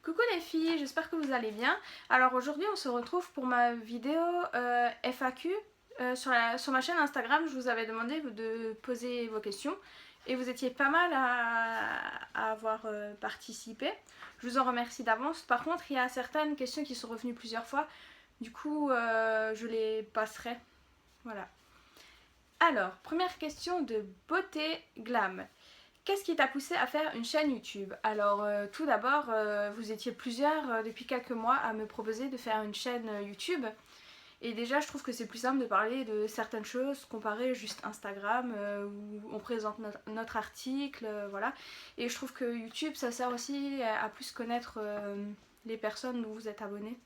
Coucou les filles, j'espère que vous allez bien. Alors aujourd'hui on se retrouve pour ma vidéo FAQ sur ma chaîne Instagram. Je vous avais demandé de poser vos questions et vous étiez pas mal à avoir participé. Je vous en remercie d'avance. Par contre il y a certaines questions qui sont revenues plusieurs fois, du coup je les passerai. Voilà. Alors, première question de Beauté Glam. Qu'est-ce qui t'a poussé à faire une chaîne YouTube? Alors tout d'abord, vous étiez plusieurs depuis quelques mois à me proposer de faire une chaîne YouTube. Et déjà, je trouve que c'est plus simple de parler de certaines choses comparé juste Instagram où on présente notre article, voilà. Et je trouve que YouTube, ça sert aussi à plus connaître les personnes où vous êtes abonnés.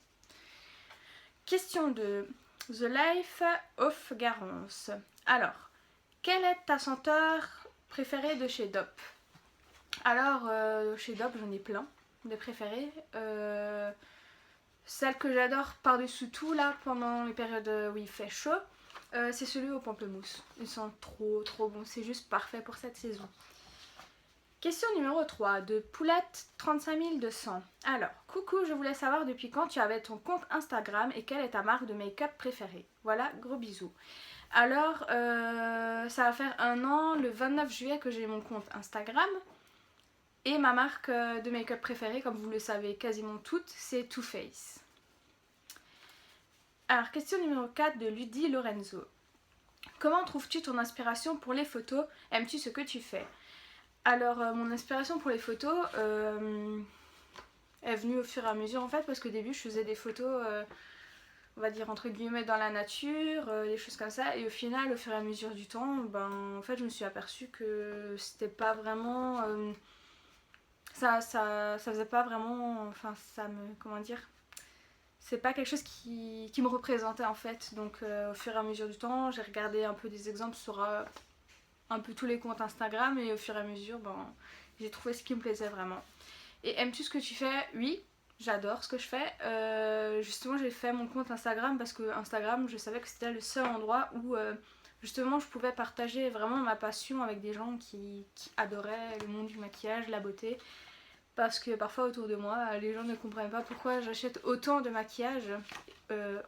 Question de The Life of Garance. Alors, quelle est ta senteur préférée de chez Dop? Alors, chez Dop, j'en ai plein de préférées. Celle que j'adore par-dessus tout, là, pendant les périodes où il fait chaud, c'est celui au pamplemousse. Ils sont trop bons, c'est juste parfait pour cette saison. Question numéro 3 de Poulette 35200. Alors, coucou, je voulais savoir depuis quand tu avais ton compte Instagram et quelle est ta marque de make-up préférée. Voilà, gros bisous. Alors, ça va faire un an, le 29 juillet, que j'ai mon compte Instagram. Et ma marque de make-up préférée, comme vous le savez quasiment toutes, c'est Too Faced. Alors, question numéro 4 de Ludi Lorenzo. Comment trouves-tu ton inspiration pour les photos? Aimes-tu ce que tu fais? Alors, mon inspiration pour les photos est venue au fur et à mesure, en fait, parce qu'au début, je faisais des photos, on va dire entre guillemets, dans la nature, des choses comme ça. Et au final, au fur et à mesure du temps, en fait, je me suis aperçue que c'était pas vraiment... ça faisait pas vraiment... Enfin, ça me... Comment dire? C'est pas quelque chose qui me représentait, en fait. Donc, au fur et à mesure du temps, j'ai regardé un peu des exemples sur un peu tous les comptes Instagram. Et au fur et à mesure, j'ai trouvé ce qui me plaisait vraiment. Et aimes-tu ce que tu fais? Oui, j'adore ce que je fais. Justement, j'ai fait mon compte Instagram parce que Instagram, je savais que c'était le seul endroit où justement je pouvais partager vraiment ma passion avec des gens qui adoraient le monde du maquillage, la beauté. Parce que parfois autour de moi, les gens ne comprennent pas pourquoi j'achète autant de maquillage,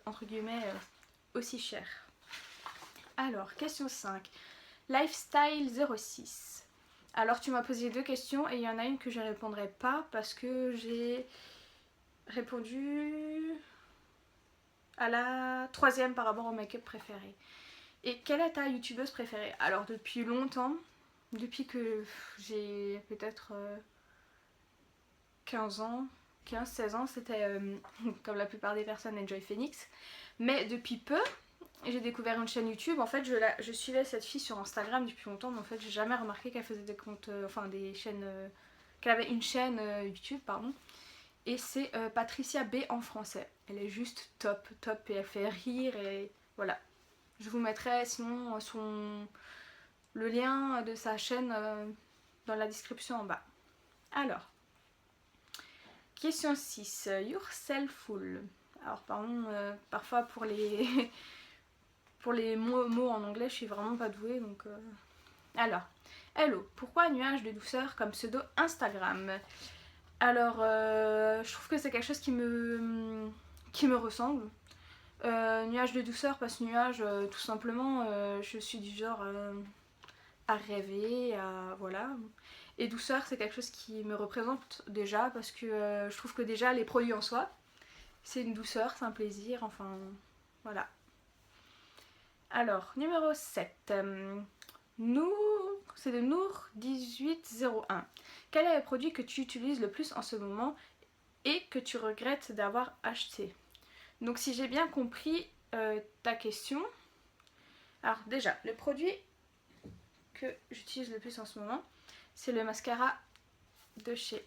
entre guillemets, aussi cher. Alors, question 5. Lifestyle 06. Alors tu m'as posé deux questions et il y en a une que je ne répondrai pas parce que j'ai répondu à la troisième par rapport au make-up préféré. Et quelle est ta youtubeuse préférée? Alors depuis longtemps, depuis que j'ai peut-être 15 ans, 15-16 ans, c'était comme la plupart des personnes Enjoy Phoenix. Mais depuis peu, j'ai découvert une chaîne YouTube. En fait, je suivais cette fille sur Instagram depuis longtemps, mais en fait, j'ai jamais remarqué qu'elle faisait des comptes, des chaînes, qu'elle avait une chaîne YouTube, pardon. Et c'est Patricia B en français. Elle est juste top et elle fait rire et voilà. Je vous mettrai sinon le lien de sa chaîne dans la description en bas. Alors, question 6. Yourselful. Alors, pardon, parfois pour les pour les mots en anglais, je suis vraiment pas douée, donc... Alors, hello, pourquoi nuage de douceur comme pseudo Instagram? Alors, je trouve que c'est quelque chose qui me ressemble. Nuage de douceur, parce que nuage, tout simplement, je suis du genre à rêver, voilà. Et douceur, c'est quelque chose qui me représente déjà, parce que je trouve que déjà, les produits en soi, c'est une douceur, c'est un plaisir, enfin, voilà. Alors, numéro 7. C'est de Nour1801. Quel est le produit que tu utilises le plus en ce moment et que tu regrettes d'avoir acheté? Donc si j'ai bien compris ta question, alors déjà, le produit que j'utilise le plus en ce moment, c'est le mascara de chez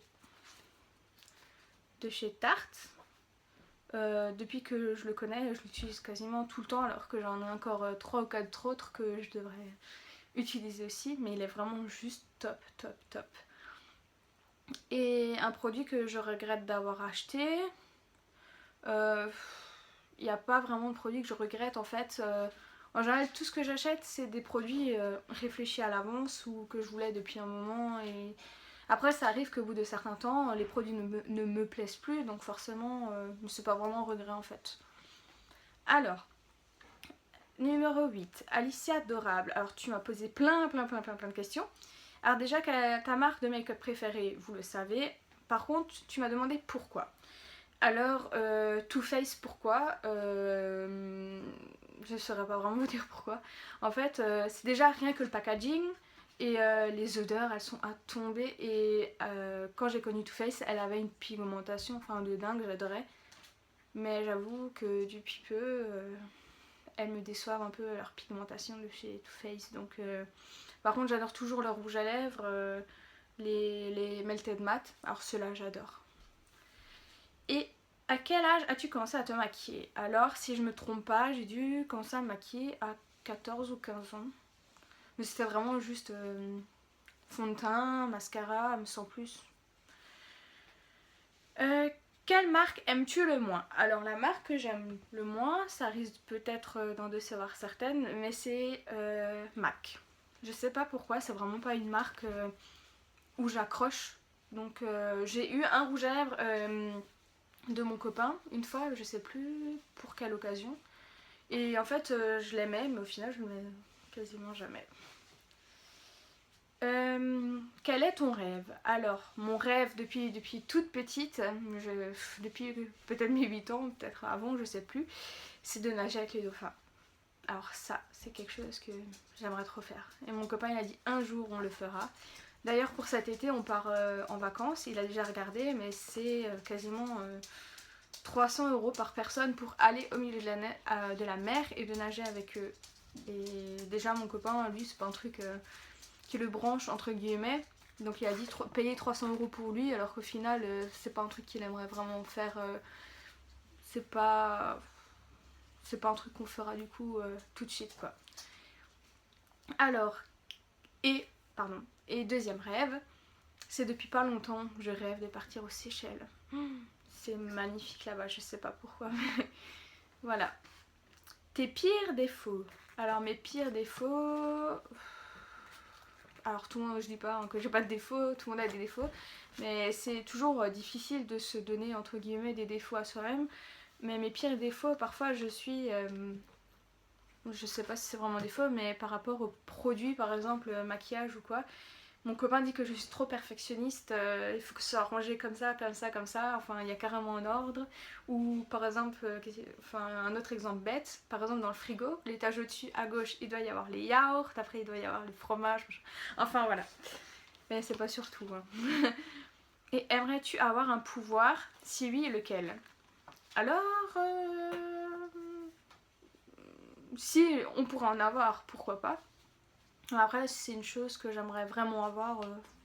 Tarte. Depuis que je le connais, je l'utilise quasiment tout le temps, alors que j'en ai encore 3 ou 4 autres que je devrais utiliser aussi, mais il est vraiment juste top. Et un produit que je regrette d'avoir acheté, il n'y a pas vraiment de produit que je regrette en fait. En général, tout ce que j'achète, c'est des produits réfléchis à l'avance ou que je voulais depuis un moment. Et Après ça arrive qu'au bout de certains temps les produits ne me plaisent plus, donc forcément c'est pas vraiment un regret en fait. Alors, numéro 8, Alicia Adorable. Alors tu m'as posé plein de questions. Alors déjà, ta marque de make-up préférée, vous le savez. Par contre, tu m'as demandé pourquoi. Alors, Too Faced, pourquoi je ne saurais pas vraiment vous dire pourquoi. En fait, c'est déjà rien que le packaging et les odeurs, elles sont à tomber. Et quand j'ai connu Too Faced, elle avait une pigmentation, enfin de dingue, j'adorais. Mais j'avoue que depuis peu, elles me déçoivent un peu leur pigmentation de chez Too Faced. Donc, par contre, j'adore toujours leur rouge à lèvres, les Melted Matte. Alors ceux-là, j'adore. Et à quel âge as-tu commencé à te maquiller? Alors, si je me trompe pas, j'ai dû commencer à me maquiller à 14 ou 15 ans. Mais c'était vraiment juste fond de teint, mascara, sans plus. Quelle marque aimes-tu le moins? Alors, la marque que j'aime le moins, ça risque peut-être d'en décevoir certaines, mais c'est MAC. Je sais pas pourquoi, c'est vraiment pas une marque où j'accroche. Donc, j'ai eu un rouge à lèvres de mon copain une fois, je sais plus pour quelle occasion, et en fait je l'aimais mais au final je le mets quasiment jamais. Quel est ton rêve? Alors mon rêve depuis toute petite, depuis peut-être mes 8 ans, peut-être avant, je sais plus, c'est de nager avec les dauphins. Alors ça c'est quelque chose que j'aimerais trop faire, et mon copain il a dit un jour on le fera. D'ailleurs pour cet été on part en vacances, il a déjà regardé mais c'est quasiment 300 € par personne pour aller au milieu de la mer et de nager avec eux. Et déjà mon copain, lui, c'est pas un truc qui le branche entre guillemets. Donc il a dit payer 300 € pour lui, alors qu'au final c'est pas un truc qu'il aimerait vraiment faire. C'est pas un truc qu'on fera du coup tout de suite quoi. Alors, et deuxième rêve, c'est depuis pas longtemps, je rêve de partir aux Seychelles. C'est magnifique là-bas, je sais pas pourquoi. Voilà. Tes pires défauts. Alors mes pires défauts... Alors tout le monde, je dis pas que j'ai pas de défauts, tout le monde a des défauts. Mais c'est toujours difficile de se donner entre guillemets des défauts à soi-même. Mais mes pires défauts, parfois je suis... je sais pas si c'est vraiment un défaut, mais par rapport aux produits, par exemple maquillage ou quoi. Mon copain dit que je suis trop perfectionniste, il faut que ce soit rangé comme ça, enfin il y a carrément un ordre. Ou par exemple, un autre exemple bête, par exemple dans le frigo, l'étage au-dessus à gauche il doit y avoir les yaourts, après il doit y avoir les fromages, enfin voilà. Mais c'est pas surtout. Hein. Et aimerais-tu avoir un pouvoir? Si oui, lequel? Alors, si on pourrait en avoir, pourquoi pas? Après, c'est une chose que j'aimerais vraiment avoir,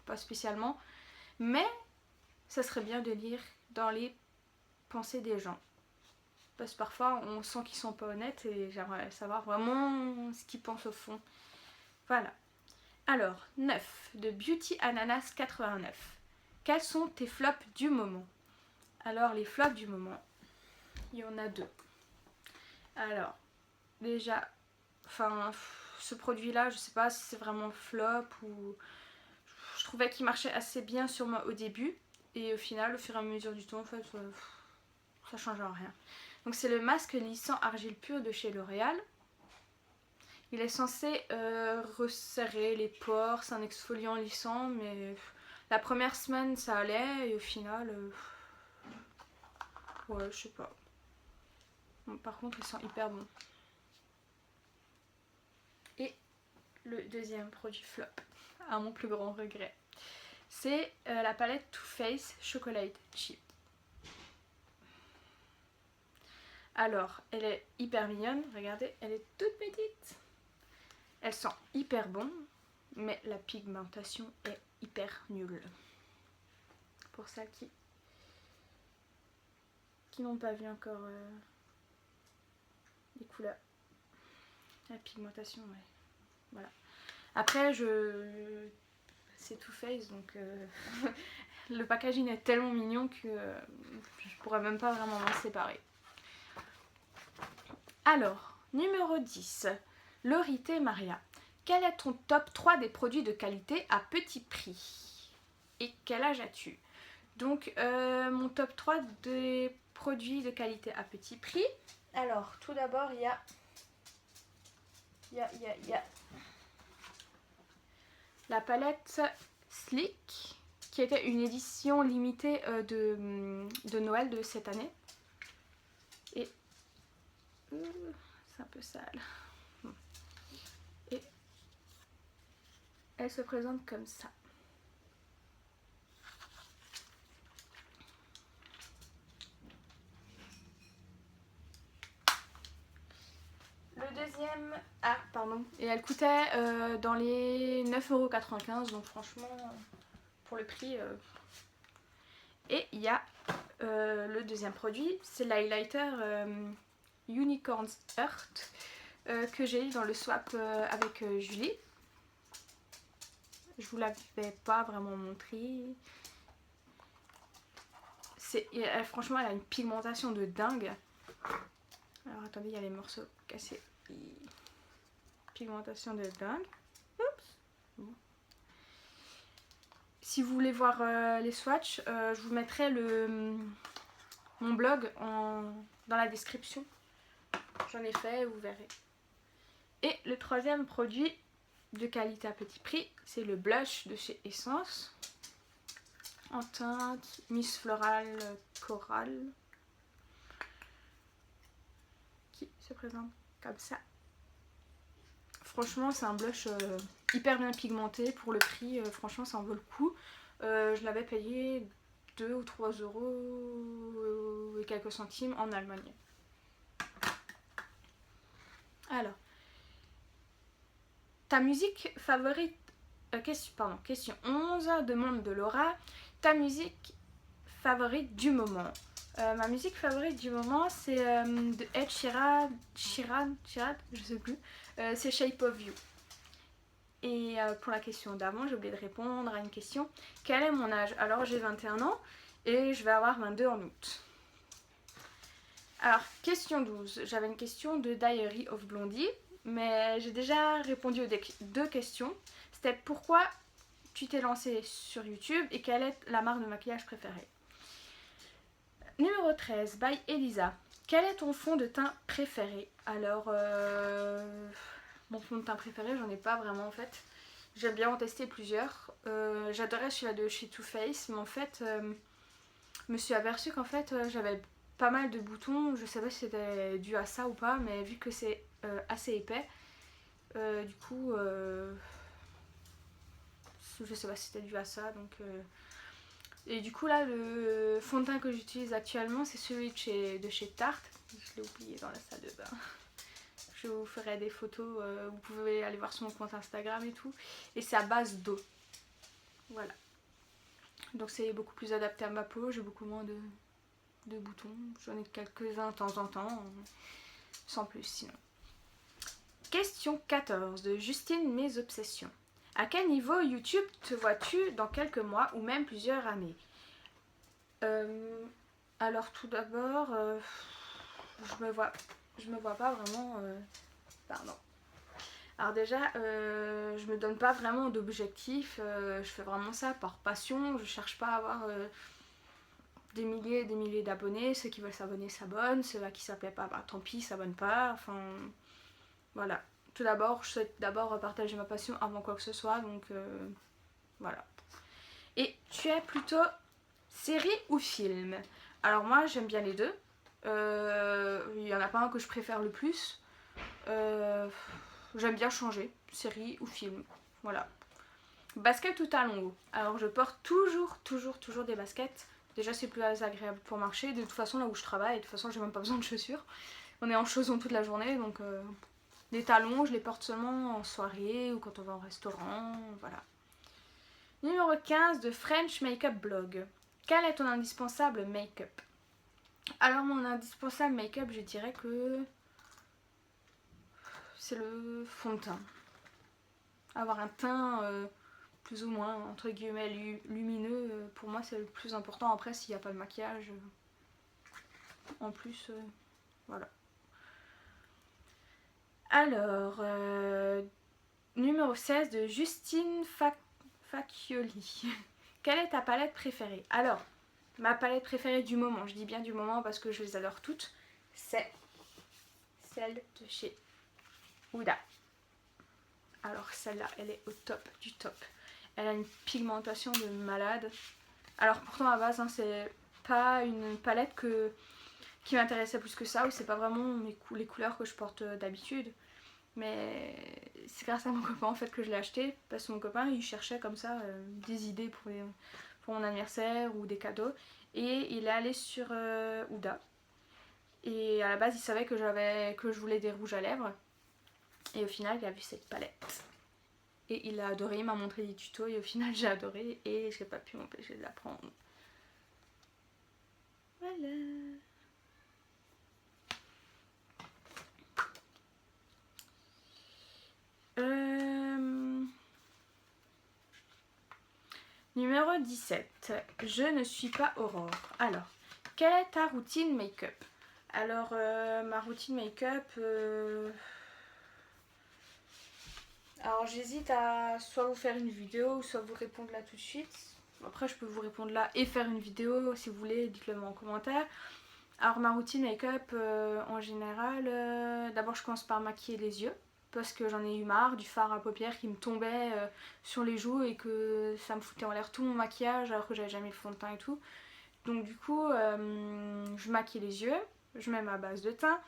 pas spécialement. Mais ça serait bien de lire dans les pensées des gens. Parce que parfois, on sent qu'ils sont pas honnêtes et j'aimerais savoir vraiment ce qu'ils pensent au fond. Voilà. Alors, 9 de Beauty Ananas 89. Quels sont tes flops du moment? Alors, les flops du moment, il y en a deux. Alors, déjà, ce produit-là, je sais pas si c'est vraiment flop ou... Je trouvais qu'il marchait assez bien sur moi au début. Et au final, au fur et à mesure du temps, en fait, ça change en rien. Donc c'est le masque lissant argile pure de chez L'Oréal. Il est censé resserrer les pores, c'est un exfoliant lissant, mais la première semaine ça allait et au final, ouais, je sais pas. Bon, par contre, il sent hyper bon. Et le deuxième produit flop, à mon plus grand regret, c'est la palette Too Faced Chocolate Chip. Alors, elle est hyper mignonne, regardez, elle est toute petite. Elle sent hyper bon, mais la pigmentation est hyper nulle. Pour celles qui n'ont pas vu encore les couleurs. La pigmentation, ouais. Voilà. Après, c'est Too Faced, donc le packaging est tellement mignon que je pourrais même pas vraiment m'en séparer. Alors, numéro 10, Lorité Maria. Quel est ton top 3 des produits de qualité à petit prix? et quel âge as-tu? Donc mon top 3 des produits de qualité à petit prix. Alors tout d'abord il y a la palette Sleek qui était une édition limitée de Noël de cette année. Et c'est un peu sale. Et elle se présente comme ça. Le deuxième, et elle coûtait dans les 9,95 €, donc franchement, pour le prix. Et il y a le deuxième produit, c'est l'highlighter Unicorn's Earth que j'ai eu dans le swap avec Julie. Je vous l'avais pas vraiment montré. Franchement, elle a une pigmentation de dingue. Alors attendez, il y a les morceaux cassés. Pigmentation de dingue. Oups. Bon. Si vous voulez voir les swatchs, je vous mettrai mon blog dans la description. J'en ai fait, vous verrez. Et le troisième produit de qualité à petit prix, c'est le blush de chez Essence. En teinte Miss Floral Coral. Qui se présente comme ça. Franchement, c'est un blush hyper bien pigmenté. Pour le prix, franchement, ça en vaut le coup. Je l'avais payé 2 ou 3 € et quelques centimes en Allemagne. Alors, ta musique favorite... question 11, demande de Laura. Ta musique favorite du moment? Ma musique favorite du moment, c'est de Ed Sheeran, je sais plus. C'est Shape of You. Et pour la question d'avant, j'ai oublié de répondre à une question. Quel est mon âge? Alors j'ai 21 ans et je vais avoir 22 en août. Alors, question 12. J'avais une question de Diary of Blondie, mais j'ai déjà répondu aux deux questions. C'était pourquoi tu t'es lancée sur YouTube et quelle est la marque de maquillage préférée? Numéro 13, by Elisa. Quel est ton fond de teint préféré? Alors, mon fond de teint préféré, j'en ai pas vraiment en fait. J'aime bien en tester plusieurs. J'adorais celui-là de chez Too Faced, mais en fait, je me suis aperçue qu'en fait, j'avais pas mal de boutons. Je sais pas si c'était dû à ça ou pas, mais vu que c'est assez épais, du coup, je sais pas si c'était dû à ça, donc... Et du coup là le fond de teint que j'utilise actuellement c'est celui de chez Tarte. Je l'ai oublié dans la salle de bain. Je vous ferai des photos, vous pouvez aller voir sur mon compte Instagram et tout. Et c'est à base d'eau. Voilà. Donc c'est beaucoup plus adapté à ma peau, j'ai beaucoup moins de boutons. J'en ai quelques-uns de temps en temps, sans plus sinon. Question 14 de Justine Mes Obsessions. À quel niveau YouTube te vois-tu dans quelques mois ou même plusieurs années? Alors tout d'abord, je me vois pas vraiment... pardon. Alors déjà, je me donne pas vraiment d'objectif. Je fais vraiment ça par passion. Je cherche pas à avoir des milliers et des milliers d'abonnés. Ceux qui veulent s'abonner s'abonnent. Ceux à qui ça plaît pas, bah tant pis, s'abonnent pas. Enfin, voilà. Tout d'abord, je souhaite d'abord partager ma passion avant quoi que ce soit, donc voilà. Et tu es plutôt série ou film? Alors moi, j'aime bien les deux. Il y en a pas un que je préfère le plus. J'aime bien changer, série ou film. Voilà. Basket ou talons hauts? Alors je porte toujours des baskets. Déjà c'est plus agréable pour marcher. De toute façon là où je travaille, de toute façon j'ai même pas besoin de chaussures. On est en chaussons toute la journée, donc... Les talons, je les porte seulement en soirée ou quand on va au restaurant, voilà. Numéro 15 de French Makeup Blog. Quel est ton indispensable make-up? Alors mon indispensable make-up, je dirais que c'est le fond de teint. Avoir un teint plus ou moins, entre guillemets, lumineux, pour moi c'est le plus important. Après, s'il n'y a pas de maquillage, en plus, voilà. Alors, numéro 16 de Justine Facchioli. quelle est ta palette préférée? Alors, ma palette préférée du moment, je dis bien du moment parce que je les adore toutes, c'est celle de chez Huda. Alors celle-là, elle est au top du top. Elle a une pigmentation de malade. Alors pourtant à base, hein, c'est pas une palette qui m'intéressait plus que ça, ou c'est pas vraiment les couleurs que je porte d'habitude. Mais c'est grâce à mon copain en fait que je l'ai acheté, parce que mon copain il cherchait comme ça des idées pour mon anniversaire ou des cadeaux. Et il est allé sur Huda. Et à la base il savait que je voulais des rouges à lèvres. Et au final il a vu cette palette. Et il a adoré, il m'a montré des tutos et au final j'ai adoré et je n'ai pas pu m'empêcher de la prendre. Voilà. Numéro 17. Je ne suis pas Aurore. Alors, quelle est ta routine make-up? Alors, ma routine make-up... Alors, j'hésite à soit vous faire une vidéo ou soit vous répondre là tout de suite. Après, je peux vous répondre là et faire une vidéo si vous voulez, dites-le moi en commentaire. Alors, ma routine make-up en général, d'abord je commence par maquiller les yeux. Parce que j'en ai eu marre du fard à paupières qui me tombait sur les joues et que ça me foutait en l'air tout mon maquillage alors que j'avais jamais le fond de teint et tout. Donc du coup, je maquille les yeux, je mets ma base de teint,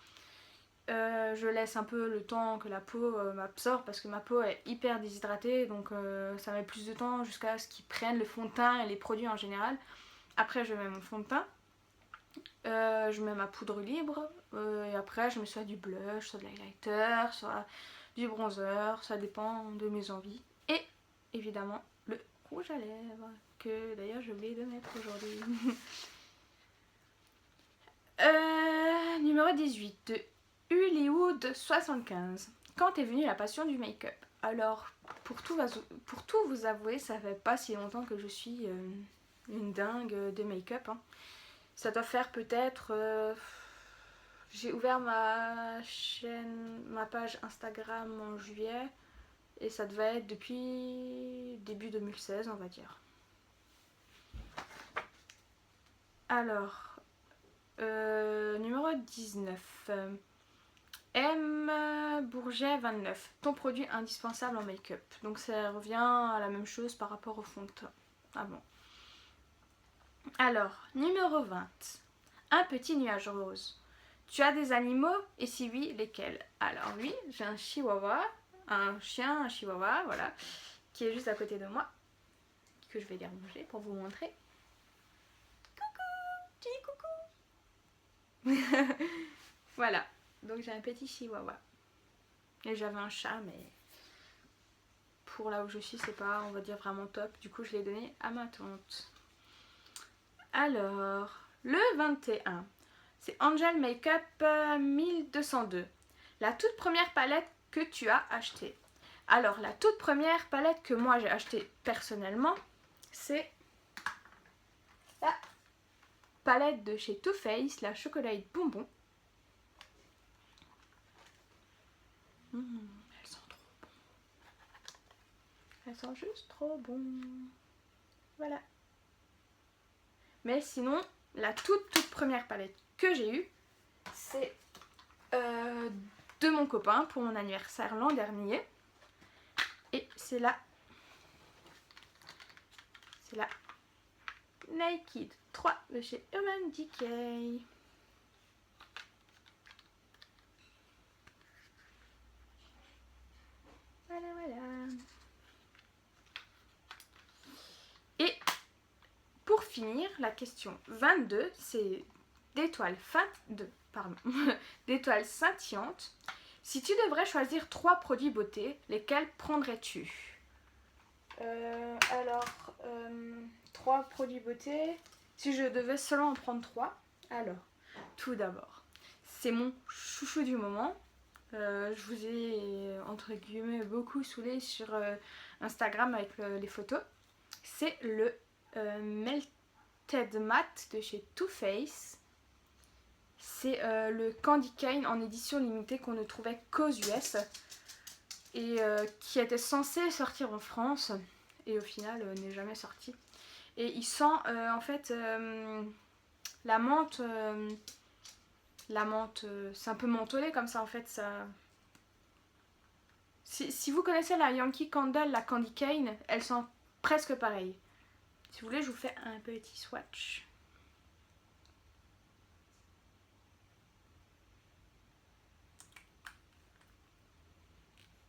je laisse un peu le temps que la peau m'absorbe parce que ma peau est hyper déshydratée, donc ça met plus de temps jusqu'à ce qu'ils prennent le fond de teint et les produits en général. Après je mets mon fond de teint, je mets ma poudre libre et après je mets soit du blush, soit de l'highlighter, soit du bronzer, ça dépend de mes envies. Et évidemment le rouge à lèvres que d'ailleurs j'ai oublié de mettre aujourd'hui. Numéro 18 de Hollywood 75. Quand est venue la passion du make-up? Alors pour tout vous avouer, ça fait pas si longtemps que je suis une dingue de make-up, hein. Ça doit faire peut-être... j'ai ouvert ma page Instagram en juillet. Et ça devait être depuis début 2016, on va dire. Alors, numéro 19. M. Bourget 29. Ton produit indispensable en make-up. Donc ça revient à la même chose par rapport au fond de teint. Ah bon. Alors, numéro 20. Un petit nuage rose. Tu as des animaux? Et si oui, lesquels? Alors oui, j'ai un chihuahua, un chien, un chihuahua, voilà, qui est juste à côté de moi, que je vais déranger pour vous montrer. Coucou, dis coucou. Voilà, donc j'ai un petit chihuahua. Et j'avais un chat, mais pour là où je suis, c'est pas, on va dire, vraiment top. Du coup, je l'ai donné à ma tante. Alors, le 21, c'est Angel Makeup 1202. La toute première palette que tu as achetée. Alors, la toute première palette que moi j'ai achetée personnellement, c'est la palette de chez Too Faced, la Chocolate Bonbon. Elles sont trop bon. Elles sont juste trop bon. Voilà. Mais sinon, la toute première palette que j'ai eue, c'est de mon copain pour mon anniversaire l'an dernier. Et c'est la Naked 3 de chez Urban Decay. Voilà, voilà. Et pour finir, la question 22, c'est d'étoiles d'étoiles scintillantes. Si tu devrais choisir 3 produits beauté, lesquels prendrais-tu? Alors, 3 produits beauté. Si je devais seulement en prendre 3, alors, tout d'abord, c'est mon chouchou du moment. Je vous ai, entre guillemets, beaucoup saoulé sur Instagram avec les photos. C'est le Melted Matte de chez Too Faced. C'est le Candy Cane en édition limitée qu'on ne trouvait qu'aux US et qui était censé sortir en France et au final n'est jamais sorti. et il sent en fait la menthe. C'est un peu mentholé comme ça en fait. Ça... Si vous connaissez la Yankee Candle, la Candy Cane, elle sent presque pareil. Si vous voulez, je vous fais un petit swatch.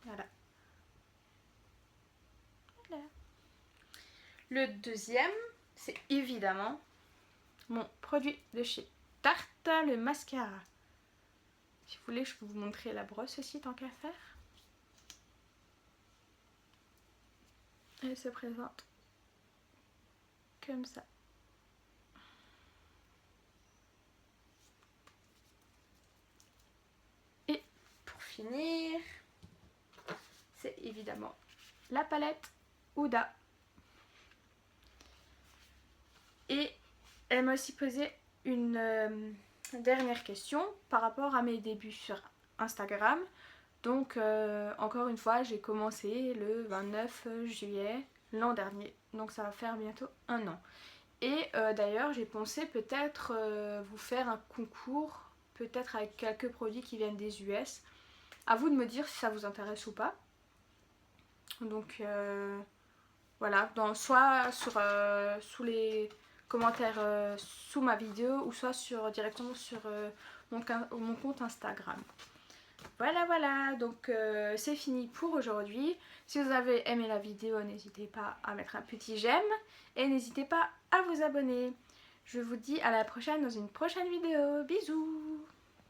Voilà. Voilà. Le deuxième, c'est évidemment mon produit de chez Tarte, le mascara. Si vous voulez, je peux vous montrer la brosse aussi, tant qu'à faire. Elle se présente comme ça. Et pour finir, c'est évidemment la palette Huda. Et elle m'a aussi posé une dernière question par rapport à mes débuts sur Instagram. Donc encore une fois, j'ai commencé le 29 juillet l'an dernier. Donc ça va faire bientôt 1 an. Et d'ailleurs, j'ai pensé peut-être vous faire un concours, peut-être avec quelques produits qui viennent des US. À vous de me dire si ça vous intéresse ou pas. Donc voilà, soit sous les commentaires sous ma vidéo ou soit directement sur mon compte Instagram. Voilà, donc c'est fini pour aujourd'hui. Si vous avez aimé la vidéo, n'hésitez pas à mettre un petit j'aime et n'hésitez pas à vous abonner. Je vous dis à la prochaine dans une prochaine vidéo. Bisous!